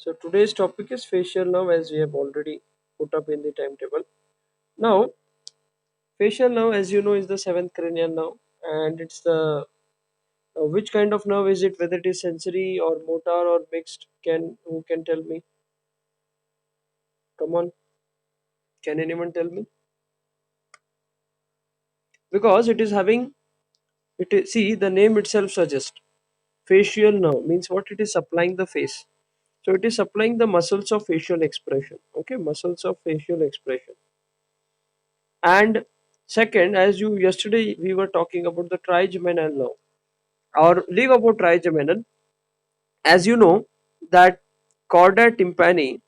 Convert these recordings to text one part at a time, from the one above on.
So today's topic is facial nerve, as we have already put up in the timetable. Now, facial nerve, as you know, is the seventh cranial nerve, and it's the which kind of nerve is it? Whether it is sensory or motor or mixed? Who can tell me? Come on, can anyone tell me? Because it is having it is, see, the name itself suggests facial nerve means what? It is supplying the face. So it is supplying the muscles of facial expression. Okay, muscles of facial expression. And second, as you yesterday we were talking about the trigeminal nerve, or leave about trigeminal. As you know that chorda tympani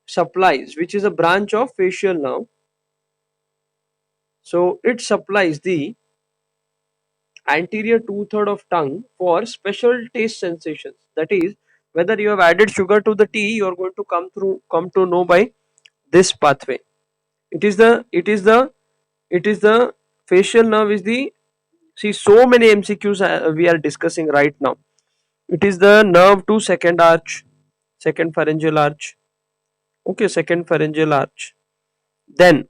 supplies, which is a branch of facial nerve. So it supplies the anterior two-third of tongue for special taste sensations. That is, whether you have added sugar to the tea, you are going to come to know by this pathway. It is the facial nerve is the, see, so many MCQs we are discussing right now. It is the nerve to second arch, second pharyngeal arch. Okay, second pharyngeal arch. Then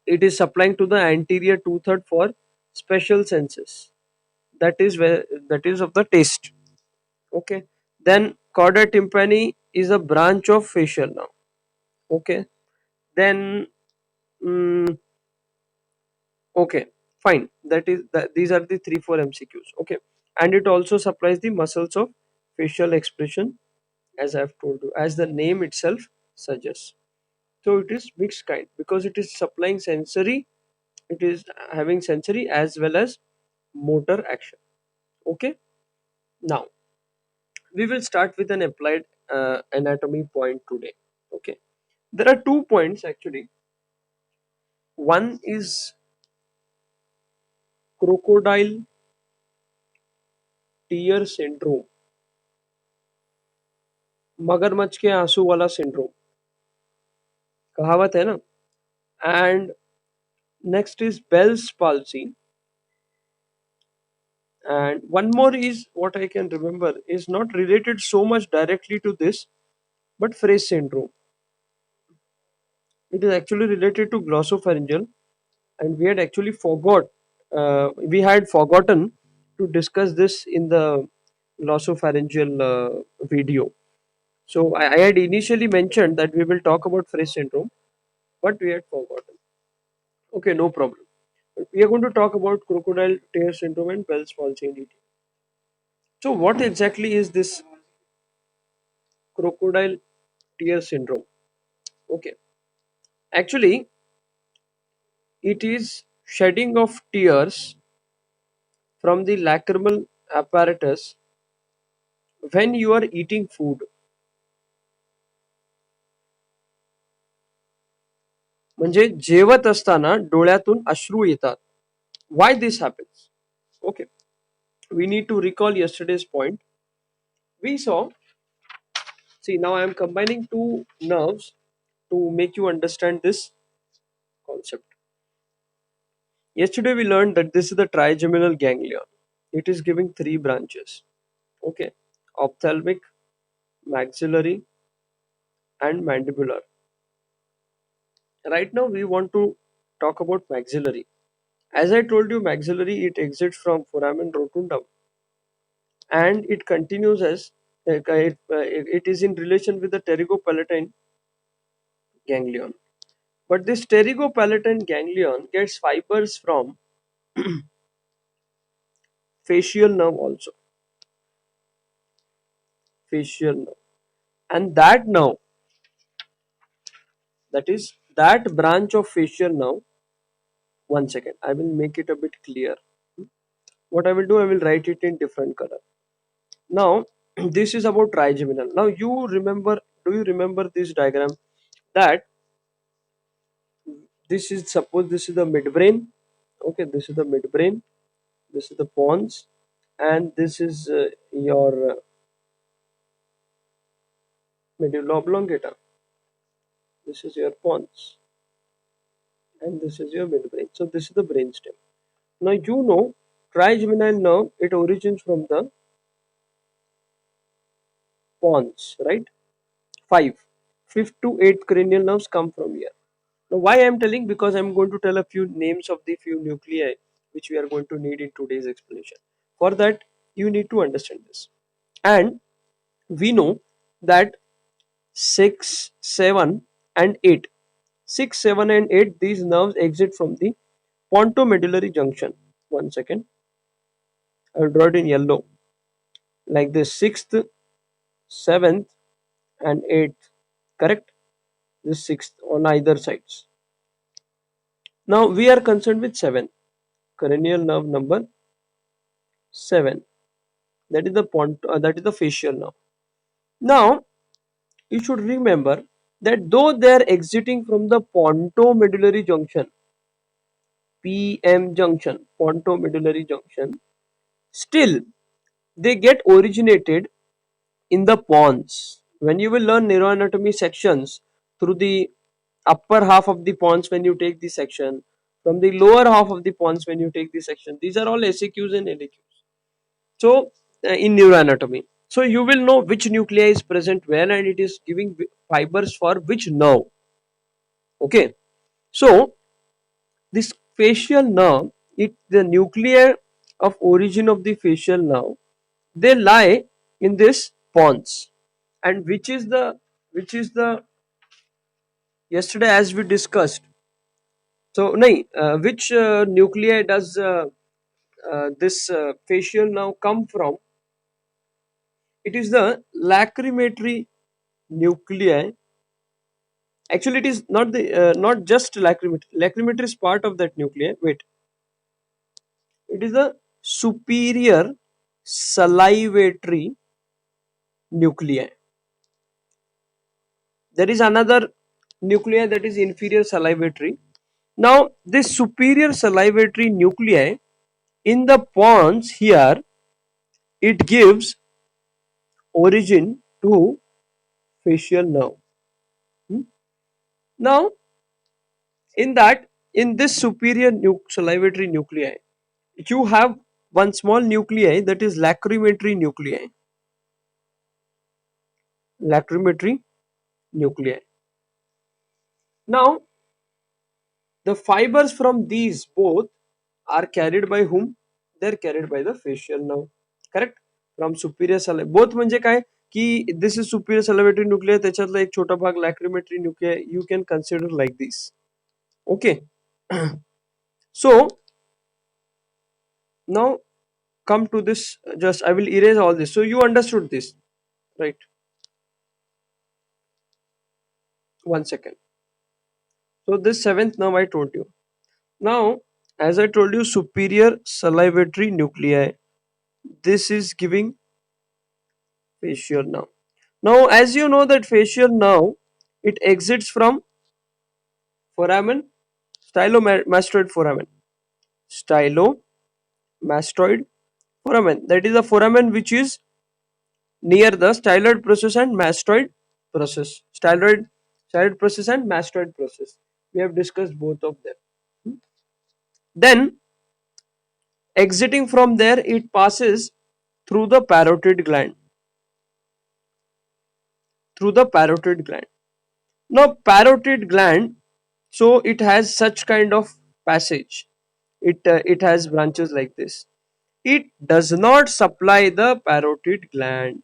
it is supplying to the anterior two-third for special senses. That is of the taste. Okay. Then chorda tympani is a branch of facial nerve. Okay. Then okay, fine. These are the 3 4 MCQs. Okay. And it also supplies the muscles of facial expression, as I have told you, as the name itself suggests. So it is mixed kind because it is supplying sensory, it is having sensory as well as motor action. Okay. Now we will start with an applied anatomy point today. Okay. There are 2 points actually. One is crocodile tear syndrome, मगरमच्छ के आंसू वाला syndrome, कहावत है ना. And next is Bell's palsy, and one more is what I can remember is not related so much directly to this, but Fraze syndrome. It is actually related to glossopharyngeal, and we had forgotten to discuss this in the glossopharyngeal video. So I had initially mentioned that we will talk about Fraze syndrome, but we had forgotten. Okay, no problem. We are going to talk about crocodile tear syndrome and Bell's palsy in detail. So what exactly is this crocodile tear syndrome? Okay, actually it is shedding of tears from the lacrimal apparatus when you are eating food. म्हणजे जेवत असताना डोळ्यातून अश्रू येतात. Why this happens? Okay, we need to recall yesterday's point. We saw, see, now I am combining two nerves to make you understand this concept. Yesterday we learned that this is the trigeminal ganglion. It is giving three branches. Okay, ophthalmic, maxillary, and mandibular. Right now we want to talk about maxillary. As I told you, maxillary, it exits from foramen rotundum and it continues as it is in relation with the pterygopalatine ganglion. But this pterygopalatine ganglion gets fibers from facial nerve also, facial nerve, and that nerve, that is that branch of facial nerve. One second, I will make it a bit clear. What I will do, I will write it in different color. Now this is about trigeminal. Now you remember, do you remember this diagram? That this is, suppose this is the midbrain. Okay, this is the midbrain, this is the pons, and this is your medulla oblongata. This is your pons, and this is your midbrain. So this is the brainstem. Now you know trigeminal nerve, it originates from the pons, right? Five. Fifth to eighth cranial nerves come from here. Now, why I am telling? Because I am going to tell a few names of the few nuclei which we are going to need in today's explanation. For that, you need to understand this. And we know that 6, 7, and 8. 6, 7, and 8, these nerves exit from the pontomedullary junction. One second. I will draw it in yellow. Like this, 6th, 7th, and 8th. Correct? This 6th on either sides. Now we are concerned with 7. Cranial nerve number 7. That is the facial nerve. Now you should remember that though they are exiting from the pontomedullary junction, PM junction, pontomedullary junction, still they get originated in the pons. When you will learn neuroanatomy sections, through the upper half of the pons when you take the section, from the lower half of the pons when you take the section, these are all SAQs and LAQs. So in neuroanatomy, so you will know which nuclei is present where, and it is giving fibers for which nerve. Okay, so this facial nerve, the nuclei of origin of the facial nerve, they lie in this pons. And which is the yesterday as we discussed. So nahi, which nuclei does this facial nerve come from? It is the lacrimatory nuclei. Actually, it is not the not just lacrimatory. Lacrimatory is part of that nuclei. Wait, it is the superior salivatory nuclei. There is another nuclei that is inferior salivatory. Now, this superior salivatory nuclei in the pons here, it gives origin to facial nerve. Hmm? Now, in this superior salivatory nuclei, you have one small nuclei, that is lacrimatory nuclei. Lacrimatory nuclei. Now, the fibers from these both are carried by whom? They are carried by the facial nerve. Correct? From superior salivatory. Both म्हणजे काय की this is superior salivatory nuclei, त्याच्यातला एक छोटा भाग lacrimatory nuclei. You can consider like this. Okay. So now come to this. Just I will erase all this. So you understood this, right? One second. So this seventh nerve I told you. Now, as I told you, superior salivatory nuclei. This is giving facial nerve. Now, as you know that facial nerve, it exits from foramen, stylomastoid foramen. Stylomastoid foramen. That is the foramen which is near the styloid process and mastoid process. Styloid process and mastoid process. We have discussed both of them. Then, exiting from there, it passes through the parotid gland. Through the parotid gland. Now, parotid gland, so it has such kind of passage. It has branches like this. It does not supply the parotid gland.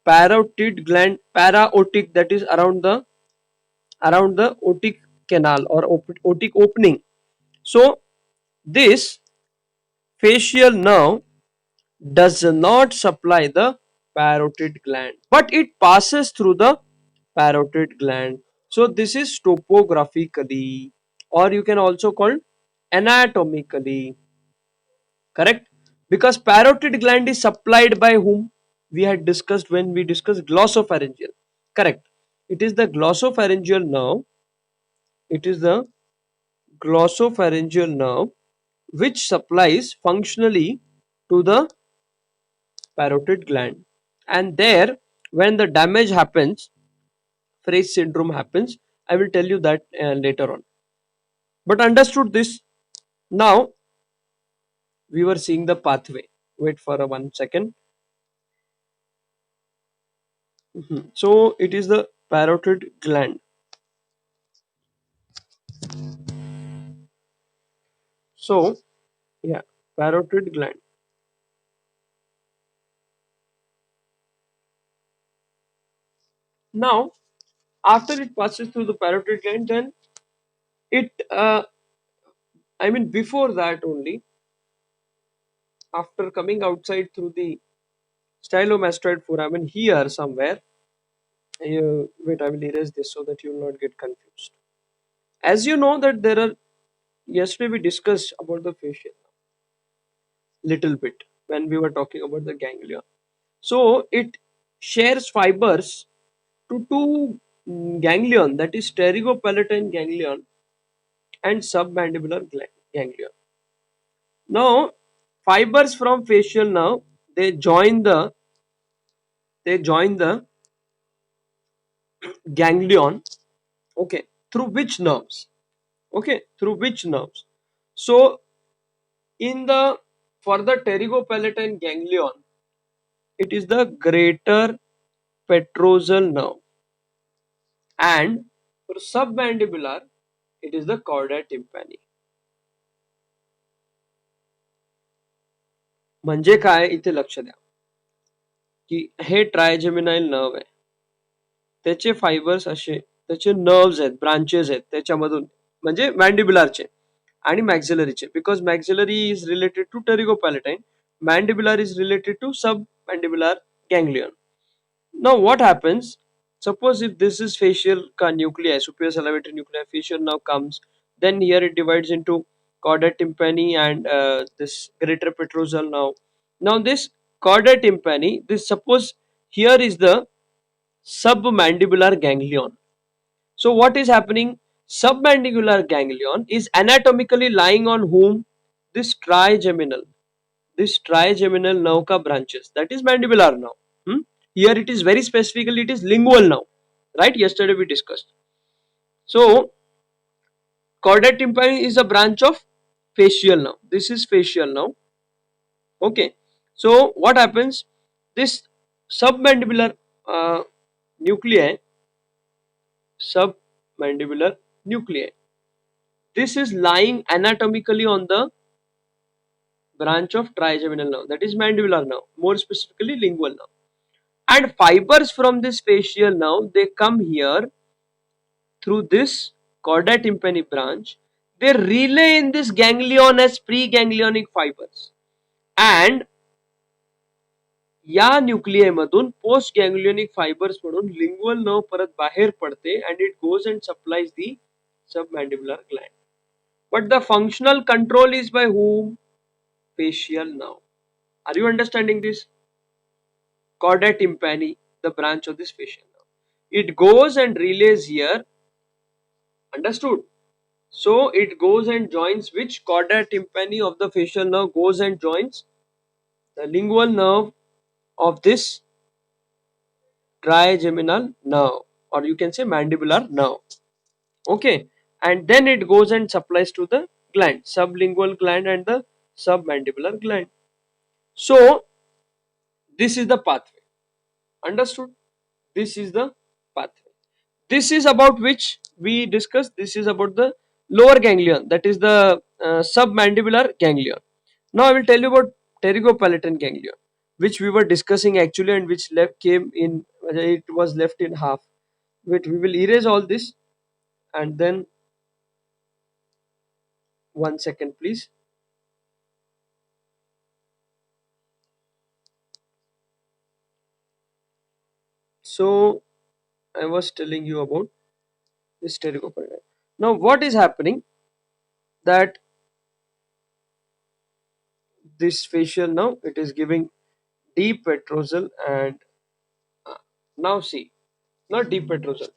Parotid gland, paraotic, that is around the otic canal or otic opening. So this facial nerve does not supply the parotid gland, but it passes through the parotid gland. So this is topographically, or you can also call anatomically, correct? Because parotid gland is supplied by whom? We had discussed when we discussed glossopharyngeal, correct? It is the glossopharyngeal nerve. It is the glossopharyngeal nerve which supplies functionally to the parotid gland. And there, when the damage happens, Fraze syndrome happens. I will tell you that later on. But understood this. Now we were seeing the pathway. Wait for a 1 second. So it is the parotid gland. So yeah, parotid gland. Now after it passes through the parotid gland, then it I mean before that only, after coming outside through the stylomastoid foramen here somewhere. Wait, I will erase this so that you will not get confused. As you know that there are, yesterday we discussed about the fascia little bit when we were talking about the ganglia. So it shares fibers to two ganglion, that is pterygopalatine ganglion and submandibular ganglion. Now fibers from facial nerve, they join the they join the ganglion, okay, through which nerves, okay, through which nerves. So in the, for the pterygopalatine ganglion, it is the greater petrosal nerve, and for submandibular, it is the chordae tympani. म्हणजे काय इथे लक्ष द्या की हे ट्रायजेमिनाइल nerve आहे, त्याचे fibres असे, त्याचे नर्व्स आहेत, ब्रांचेस आहेत त्याच्यामधून, म्हणजे मॅन्डिब्युलरचे आणि मॅक्झिलरीचे, because maxillary is related to pterygopalatine, mandibular is related to submandibular ganglion. Now what happens, suppose if this is facial nuclei, superior salivatory nuclei, facial nerve comes, then here it divides into chordae tympani and this greater petrosal nerve. Now this chordae tympani, this suppose here is the submandibular ganglion. So what is happening? Submandibular ganglion is anatomically lying on whom? This trigeminal. This trigeminal nerve ka branches. That is mandibular nerve. Here it is very specifically, it is lingual nerve. Right? Yesterday we discussed. So chordae tympani is a branch of facial nerve. This is facial nerve. Okay. So what happens? This submandibular nuclei, submandibular nuclei, this is lying anatomically on the branch of trigeminal nerve, that is mandibular nerve, more specifically lingual nerve. And fibers from this facial nerve, they come here through this chordae tympani branch. They relay in this ganglion as preganglionic fibers. And या nuclei मधून post गॅंग्लियोनिक fibres म्हणून lingual nerve परत बाहेर पडते and it goes and supplies the submandibular gland. But the functional control is by whom? Facial nerve. Are you understanding this? Chordae tympani, the branch of this facial nerve. It goes and relays here. Understood? So it goes and joins, which chordae tympani of the facial nerve goes and joins the lingual nerve of this trigeminal nerve, or you can say mandibular nerve. Okay, and then it goes and supplies to the gland, sublingual gland and the submandibular gland. So this is the pathway. Understood? This is the pathway. This is about which we discussed. This is about the lower ganglion, that is the submandibular ganglion. Now I will tell you about pterygopalatine ganglion, which we were discussing actually, and which left came in. It was left in half. Wait, we will erase all this, and then 1 second, please. So I was telling you about this pterygopalatine. Now what is happening? That this facial now, it is giving deep petrosal and now see, not deep petrosal,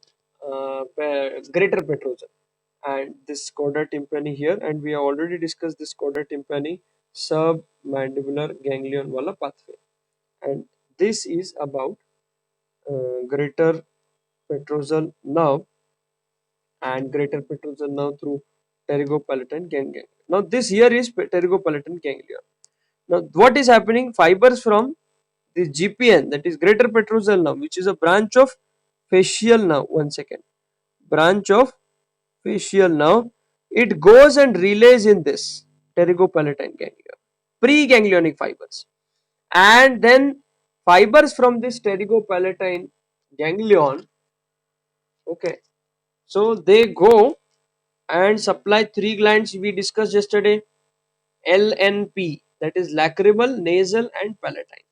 greater petrosal, and this chordae tympani here, and we have already discussed this chordae tympani submandibular ganglion wala pathway, and this is about greater petrosal nerve and greater petrosal nerve through pterygopalatine ganglion. Now this here is pterygopalatine ganglion. Now what is happening? Fibers from this GPN, that is greater petrosal nerve, which is a branch of facial nerve. One second, branch of facial nerve. It goes and relays in this pterygopalatine ganglion, preganglionic fibers, and then fibers from this pterygopalatine ganglion. Okay, so they go and supply three glands we discussed yesterday: LNP, that is lacrimal, nasal, and palatine.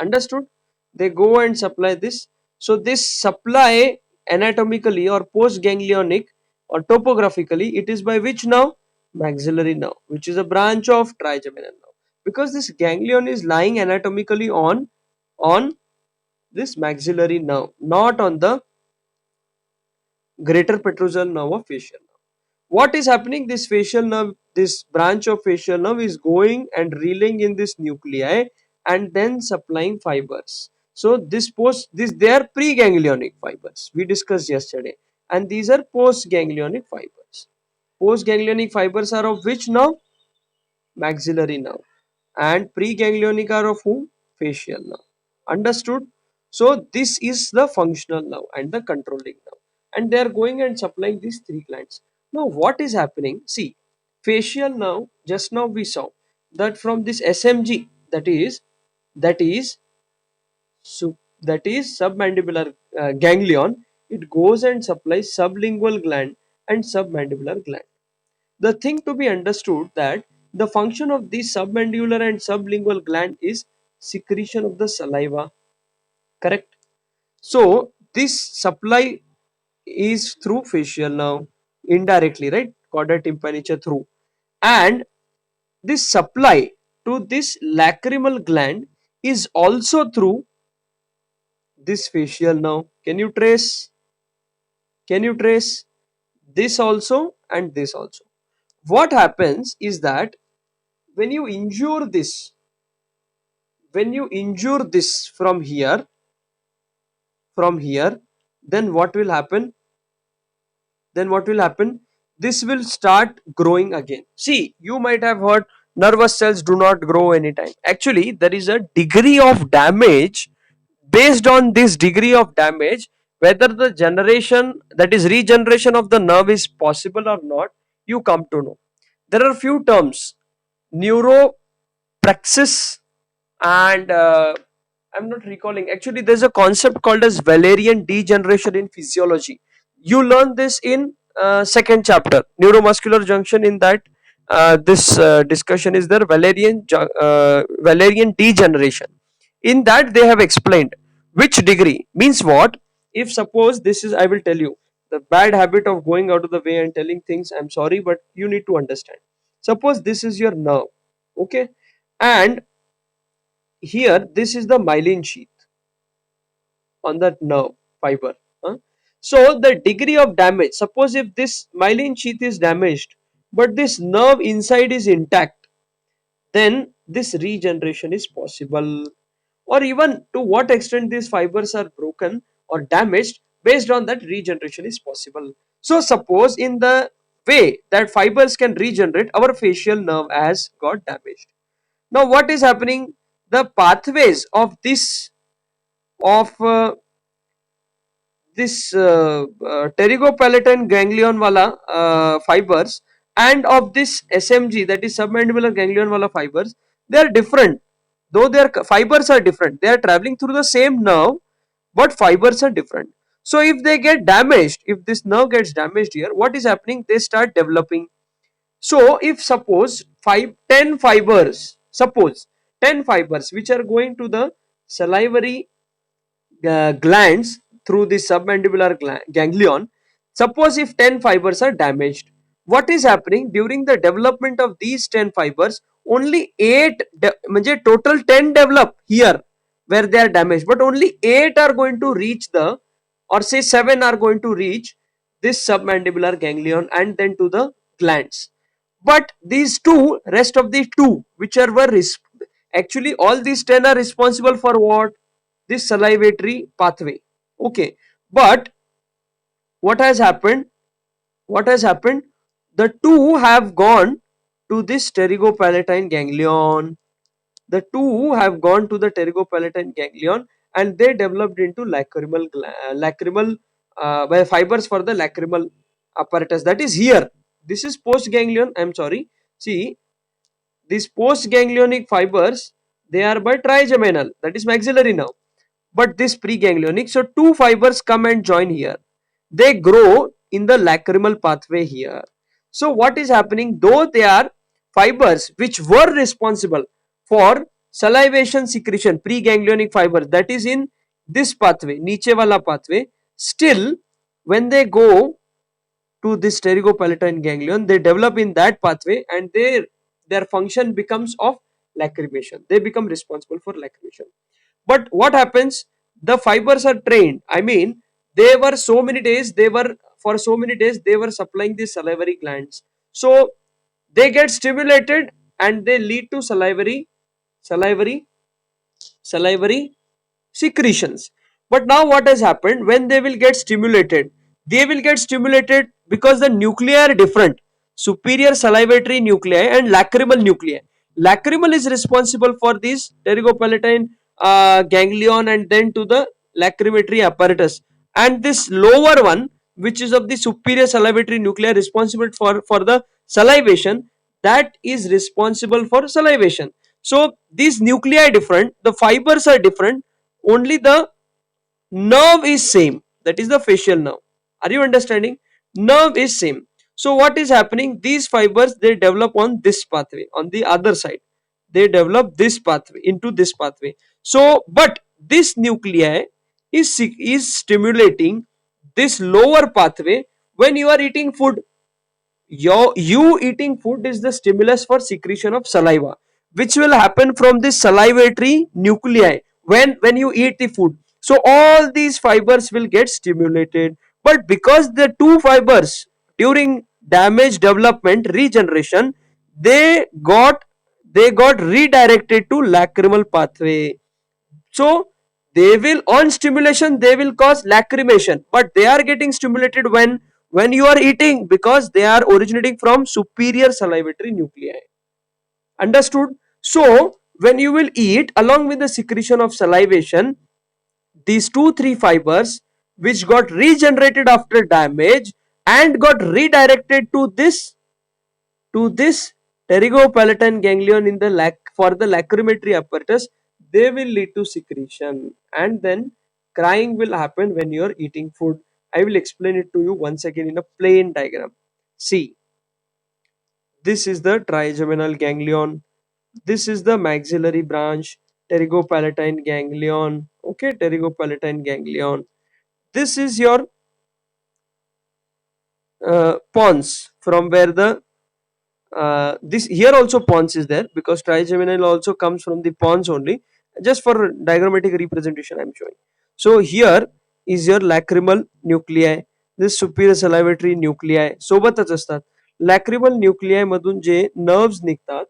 Understood? They go and supply this. So this supply anatomically or postganglionic or topographically, it is by which nerve? Maxillary nerve, which is a branch of trigeminal nerve. Because this ganglion is lying anatomically on this maxillary nerve, not on the greater petrosal nerve of facial nerve. What is happening? This facial nerve, this branch of facial nerve is going and reeling in this nuclei and then supplying fibers. So they are preganglionic fibers we discussed yesterday, and these are postganglionic fibers. Postganglionic fibers are of which nerve? Maxillary nerve. And preganglionic are of whom? Facial nerve. Understood? So this is the functional nerve and the controlling nerve, and they are going and supplying these three glands. Now what is happening? See, facial nerve, just now we saw that from this SMG, that is that is submandibular ganglion, it goes and supplies sublingual gland and submandibular gland. The thing to be understood that the function of this submandibular and sublingual gland is secretion of the saliva, correct? So this supply is through facial nerve indirectly, right? Chorda tympanicia through, and this supply to this lacrimal gland is also through this facial nerve. Can you trace? Can you trace this also and this also? What happens is that when you injure this, from here, then what will happen? This will start growing again. See, you might have heard nervous cells do not grow anytime. Actually, there is a degree of damage. Based on this degree of damage, whether the generation, that is regeneration of the nerve, is possible or not, you come to know. There are few terms: neuropraxis, and I'm not recalling. Actually, there's a concept called as Wallerian degeneration in physiology. You learn this in second chapter, neuromuscular junction. In that, this discussion is there. Wallerian degeneration. In that, they have explained which degree means what. If suppose this is, I will tell you the bad habit of going out of the way and telling things. I'm sorry, but you need to understand. Suppose this is your nerve, okay, and here this is the myelin sheath on that nerve fiber, huh? So the degree of damage, suppose if this myelin sheath is damaged but this nerve inside is intact, then this regeneration is possible. Or even to what extent these fibers are broken or damaged, based on that regeneration is possible. So suppose in the way that fibers can regenerate, our facial nerve has got damaged. Now what is happening? The pathways of this pterygopalatine ganglion wala fibers and of this SMG, that is submandibular ganglion wala fibers, they are different. Though their fibers are different, they are traveling through the same nerve, but fibers are different. So if they get damaged, if this nerve gets damaged here, what is happening? They start developing. So if suppose 10 fibers, suppose 10 fibers which are going to the salivary glands through the submandibular ganglion, suppose if 10 fibers are damaged, what is happening during the development of these 10 fibers? Only 8 total 10 develop here where they are damaged, but only 8 are going to reach the, or say 7 are going to reach this submandibular ganglion and then to the glands. But these two, rest of the two which are were actually all these 10 are responsible for what? This salivatory pathway. Okay, but what has happened? What has happened? The two have gone to this pterygopalatine ganglion. the two have gone to the pterygopalatine ganglion and they developed into lacrimal fibers for the lacrimal apparatus, that is here. This is postganglion, I'm sorry. See, these postganglionic fibers, they are by trigeminal, that is maxillary nerve, but this preganglionic, so two fibers come and join here, they grow in the lacrimal pathway here. So what is happening, though they are fibers which were responsible for salivation secretion, preganglionic fibers, that is in this pathway, niche wala pathway, still when they go to this pterygopalatine ganglion, they develop in that pathway and their function becomes of lacrimation, they become responsible for lacrimation. But what happens, the fibers are trained, I mean, they were so many days, they were for so many days they were supplying the salivary glands, so they get stimulated and they lead to salivary salivary secretions. But now what has happened, when they will get stimulated because the nuclei are different, superior salivatory nuclei and lacrimal nuclei. Lacrimal is responsible for this pterygopalatine ganglion and then to the lacrimatory apparatus, and this lower one, which is of the superior salivatory nuclei, responsible for the salivation, that is responsible for salivation. So these nuclei are different, the fibers are different, only the nerve is same, that is the facial nerve. Are you understanding? Nerve is same. So what is happening, these fibers, they develop on this pathway, on the other side, they develop this pathway into this pathway. So but this nuclei is stimulating this lower pathway. When you are eating food, you eating food is the stimulus for secretion of saliva, which will happen from the salivatory nuclei when you eat the food. So all these fibers will get stimulated, but because the two fibers during damage development regeneration, they got they got redirected to lacrimal pathway. So they will, on stimulation, they will cause lacrimation, but they are getting stimulated when you are eating, because they are originating from superior salivatory nuclei. Understood? So when you will eat, along with the secretion of salivation, these two three fibers which got regenerated after damage and got redirected to this pterygopalatine ganglion in the for the lacrimatory apparatus, they will lead to secretion, and then crying will happen when you are eating food. I will explain it to you once again in a plain diagram. See, this is the trigeminal ganglion, this is the maxillary branch, pterygopalatine ganglion. Okay, pterygopalatine ganglion, this is your pons, from where the this here also pons is there, because trigeminal also comes from the pons only. Just for diagrammatic representation I am showing. So here is your lacrimal nuclei, this superior salivatory nuclei सोबतच असतात. Lacrimal nuclei मधून जे nerves निघतात,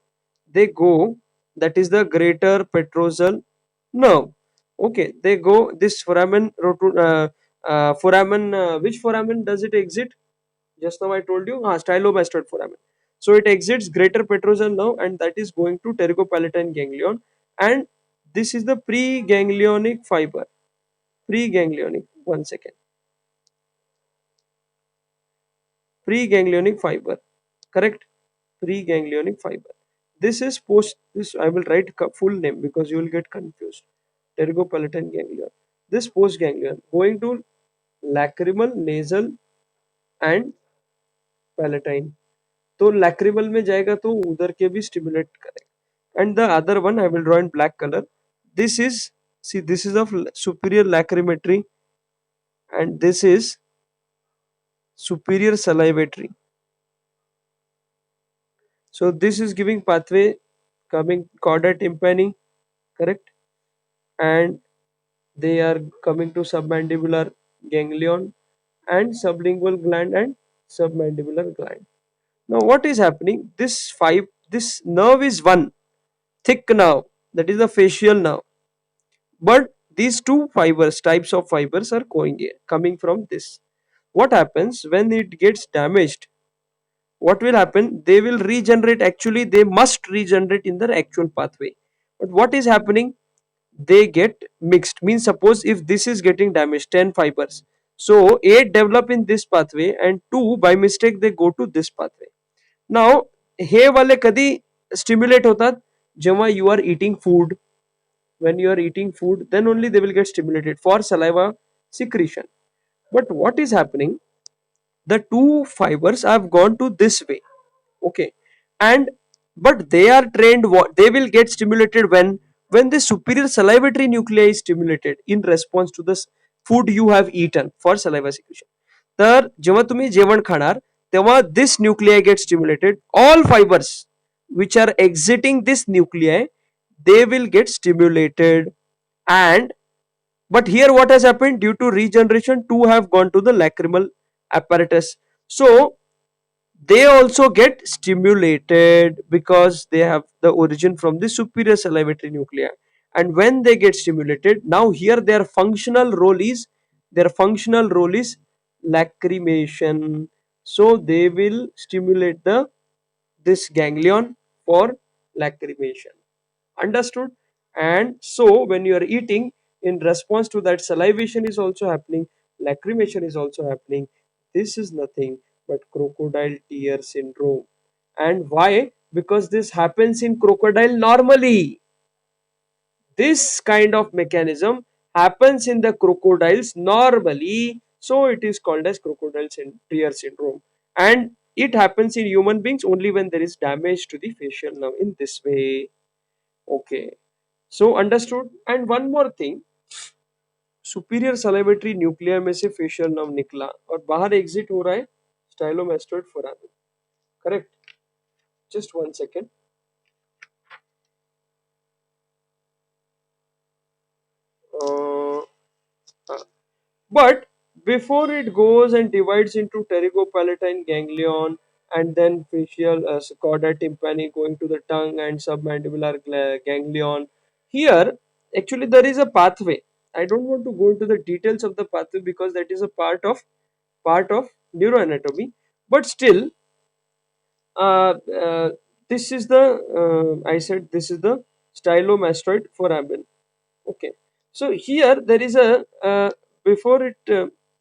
they go, that is the greater petrosal nerve. Okay, they go this foramen, which foramen does it exit? Just now I told you, stylomastoid foramen. So it exits greater petrosal nerve and that is going to pterygopalatine ganglion, and this is the preganglionic fiber. Preganglionic, one second. Preganglionic fiber, correct? Preganglionic fiber. This is this I will write full name because you will get confused. Pterygopalatine ganglion. This postganglion going to lacrimal, nasal and palatine. तो lacrimal में जाएगा तो उधर के भी stimulate करेगा. And the other one I will draw in black colour. This is, see this is of superior lacrimatory and this is superior salivatory. So this is giving pathway coming chorda tympani, correct? And they are coming to submandibular ganglion and sublingual gland and submandibular gland. Now what is happening, this nerve is one thick nerve, that is the facial nerve, but these two types of fibers are coming from this. What happens when it gets damaged? What will happen, they will regenerate, actually they must regenerate in their actual pathway. But what is happening? They get mixed. Means suppose if this is getting damaged, 10 fibers. So 8 develop in this pathway and 2 by mistake they go to this pathway. Now हे वाले कधी stimulate होतात जेव्हा you are eating food. When you are eating food, then only they will get stimulated for saliva secretion. But what is happening? The two fibers have gone to this way, okay, and but they are trained, what they will get stimulated when the superior salivatory nuclei is stimulated in response to the food you have eaten for saliva secretion. तर जेव्हा तुम्ही जेवण खाणार तेव्हा this nuclei get stimulated, all fibers which are exiting this nuclei, they will get stimulated. And but here what has happened? Due to regeneration, two have gone to the lacrimal apparatus. So they also get stimulated because they have the origin from the superior salivatory nuclei. And when they get stimulated, now here their functional role is lacrimation. So they will stimulate the this ganglion for lacrimation. Understood? And so when you are eating, in response to that, salivation is also happening, lacrimation is also happening. This is nothing but crocodile tear syndrome. And why? Because this happens in crocodile normally. This kind of mechanism happens in the crocodiles normally, so it is called as crocodile tear syndrome. And it happens in human beings only when there is damage to the facial nerve in this way. Okay, so understood. And one more thing, superior salivatory nuclear में से facial nerve निकला और बाहर exit हो रहा है stylomastoid foramen, correct? Just one second. But before it goes and divides into pterygopalatine ganglion and then facial chorda tympani going to the tongue and submandibular ganglion, here actually there is a pathway. I don't want to go into the details of the pathway because that is a part of neuroanatomy. But still, uh, uh, this is the I said this is the stylomastoid foramen. Okay, so here there is a before it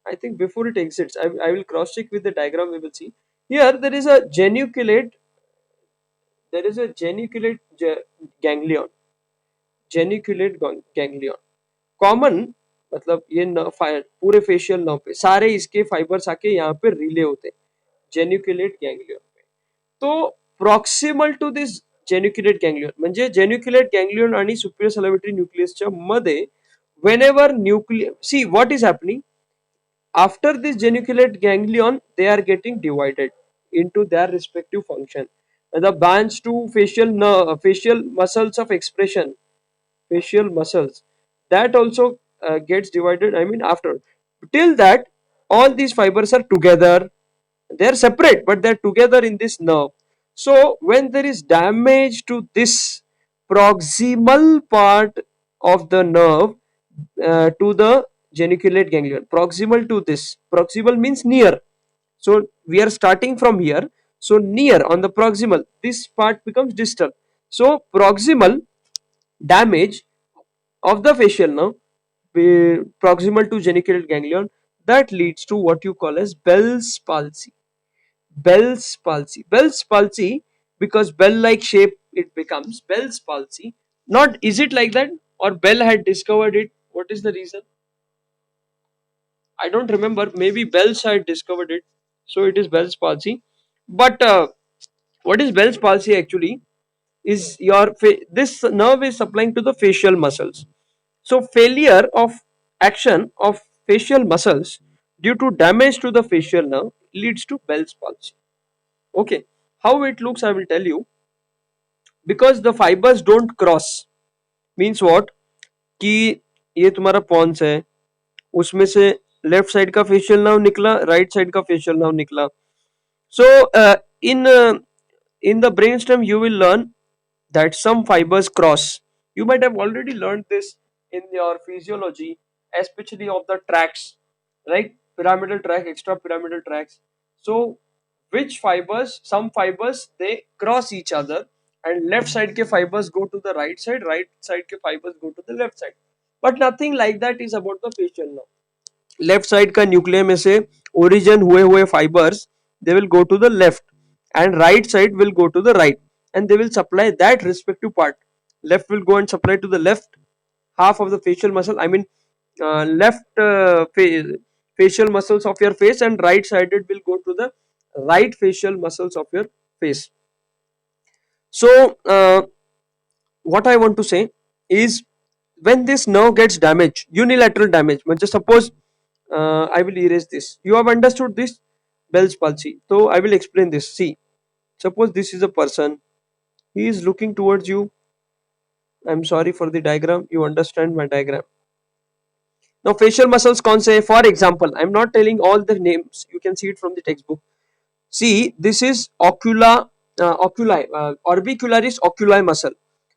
I think before it exits, I will cross check with the diagram. We will see here there is a ganglion, geniculate ganglion common. मतलब ये पूरे facial nerve पे सारे इसके fibres आके यहाँ पे relay होते हैं जेन्युक्युलेट गैंग्लियन पे. तो प्रॉक्सिमल टू दिस जेन्युक्युलेट गॅंग्लियन म्हणजे जेन्युक्युलेट गॅंग्लियन आणि सुपिरियर सलायव्हेटरी न्यूक्लियसच्या मध्ये whenever nucleus, see what is happening after this geniculate ganglion, they are getting divided into their respective function. The bands to facial muscles of expression, facial muscles, that also gets divided. I mean, after till that, all these fibers are together. They are separate, but they are together in this nerve. So when there is damage to this proximal part of the nerve, to the geniculate ganglion, proximal to this, proximal means near. So we are starting from here. So near on the proximal, this part becomes distal. So proximal damage of the facial nerve, proximal to geniculate ganglion, that leads to what you call as Bell's palsy. Bell's palsy. Bell's palsy, because bell-like shape it becomes Bell's palsy. Not is it like that, or Bell had discovered it? What is the reason? I don't remember. Maybe Bell's had discovered it, so it is Bell's palsy. But what is Bell's palsy actually? Is this nerve is supplying to the facial muscles. So failure of action of facial muscles due to damage to the facial nerve leads to Bell's palsy. Okay, how it looks I will tell you. Because the fibers don't cross, means what, कि ये तुम्हारा Pond's है, उसमें से left side का facial nerve निकला, right side का facial nerve निकला. So in the brainstem you will learn that some fibers cross. You might have already learned this in your physiology, especially of the tracts, right? Pyramidal tract, extra pyramidal tracts. So which fibers, some fibers they cross each other and left side के fibers go to the right side के fibers go to the left side. But nothing like that is about the facial nerve. Left side का nucleus में से origin हुए हुए fibres they will go to the left and right side will go to the right and they will supply that respective part. Left will go and supply to the left half of the facial muscle, I mean left facial muscles of your face, and right sided will go to the right facial muscles of your face. So what I want to say is, when this nerve gets damaged, unilateral damage, just suppose I will erase this. You have understood this Bell's palsy. So I will explain this. See, suppose this is a person. He is looking towards you. I'm sorry for the diagram. You understand my diagram. Now facial muscles कौन से? For example, I'm not telling all the names. You can see it from the textbook. See, this is orbicularis oculi muscle.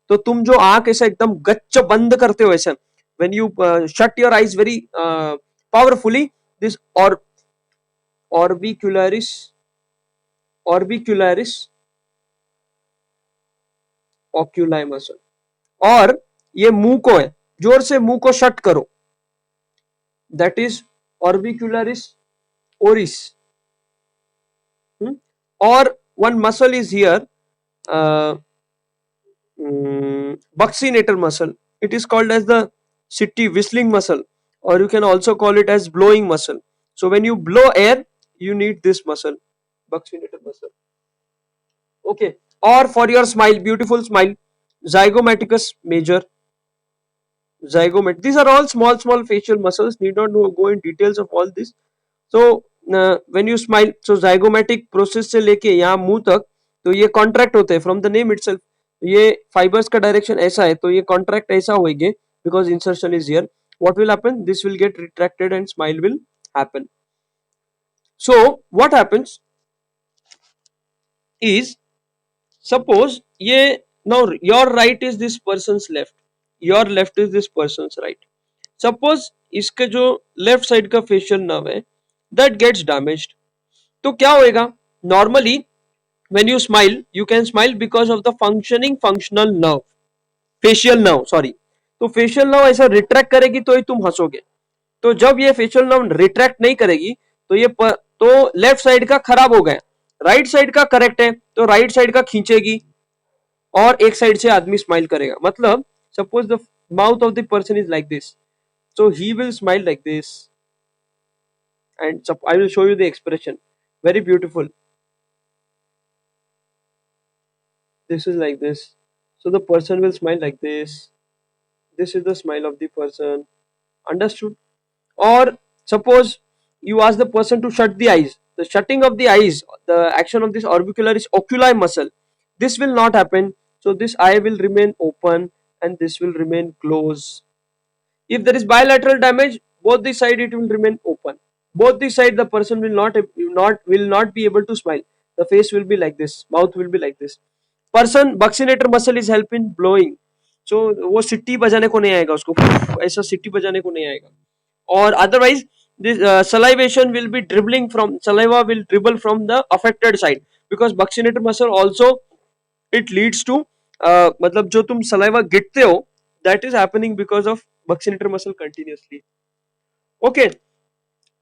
तो तुम जो आंख ऐसे एकदम गच्च बंद करते हो ऐसे, when you shut your eyes very powerfully, this orbicularis oculi muscle. और ये मुंह को है, जोर से मुंह को शट करो, that is orbicularis oris. Or one muscle is here, uh, buccinator muscle. It is called as the city whistling muscle, or you can also call it as blowing muscle. So when you blow air, you need this muscle, buccinator muscle. Okay. Or for your smile, beautiful smile, zygomaticus major, zygomat. These are all small facial muscles. Need not go in details of all this. So when you smile, so zygomatic process से लेके यहाँ मुंह तक, तो ये contract होते हैं from the name itself. ये fibers का direction ऐसा है, तो ये contract ऐसा होएंगे because insertion is here. What will happen? This will get retracted and smile will happen. So what happens is, suppose ये now your right is this person's left, your left is this person's right. Suppose इसके जो left side का facial nerve है that gets damaged, तो क्या होएगा? Normally when you smile, you can smile because of the functional nerve, facial nerve, sorry. तो facial nerve ऐसा retract करेगी तो ही तुम हंसोगे. तो जब ये facial nerve retract नहीं करेगी, तो ये तो लेफ्ट साइड का खराब हो गया, राइट साइड का करेक्ट है, तो राइट साइड का खींचेगी और एक साइड से आदमी स्माइल करेगा. मतलब suppose the mouth of the person is like this, so he will smile like this, and I will show you the expression, very beautiful. This is like this, so the person will smile like this. This is the smile of the person. Understood? Or suppose you ask the person to shut the eyes. The shutting of the eyes, the action of this orbicularis oculi muscle, this will not happen. So this eye will remain open and this will remain closed. If there is bilateral damage, both the side it will remain open. Both the side the person will not be able to smile. The face will be like this, mouth will be like this. Person buccinator muscle is help in blowing. So वो सिट्टी बजाने को नहीं आएगा उसको, ऐसा सिट्टी बजाने को नहीं आएगा. Or otherwise this salivation will be dribbling from, saliva will dribble from the affected side, because buccinator muscle also it leads to मतलब जो तुम saliva गिरते हो, that is happening because of buccinator muscle continuously. Okay,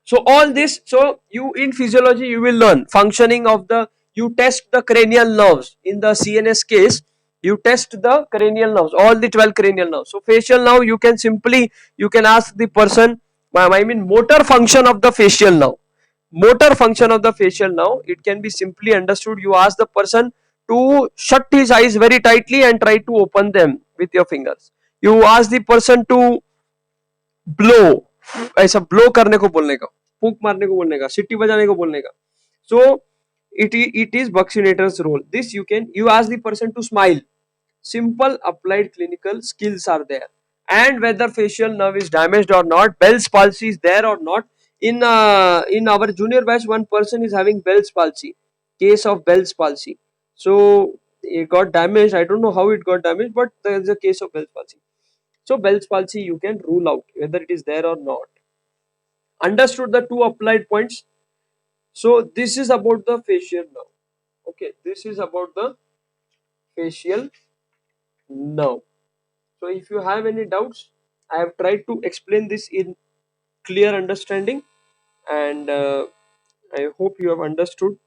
so all this, so you in physiology you will learn functioning of the, you test the cranial nerves. In the CNS case, you test the cranial nerves, all the 12 cranial nerves. So facial nerve, you can simply, you can ask the person, I mean motor function of the facial nerve. Motor function of the facial nerve, it can be simply understood. You ask the person to shut his eyes very tightly and try to open them with your fingers. You ask the person to blow, ऐसा blow करने को बोलने का, फूंक मारने को बोलने का, सिट्टी बजाने को बोलने का. So it is buccinator's role. This you ask the person to smile. Simple applied clinical skills are there. And whether facial nerve is damaged or not, Bell's palsy is there or not. In our junior batch, one person is having Bell's palsy, case of Bell's palsy. So it got damaged. I don't know how it got damaged, but there is a case of Bell's palsy. So Bell's palsy you can rule out whether it is there or not. Understood the two applied points? So this is about the facial nerve. Okay, this is about the facial nerve. So if you have any doubts, I have tried to explain this in clear understanding, and I hope you have understood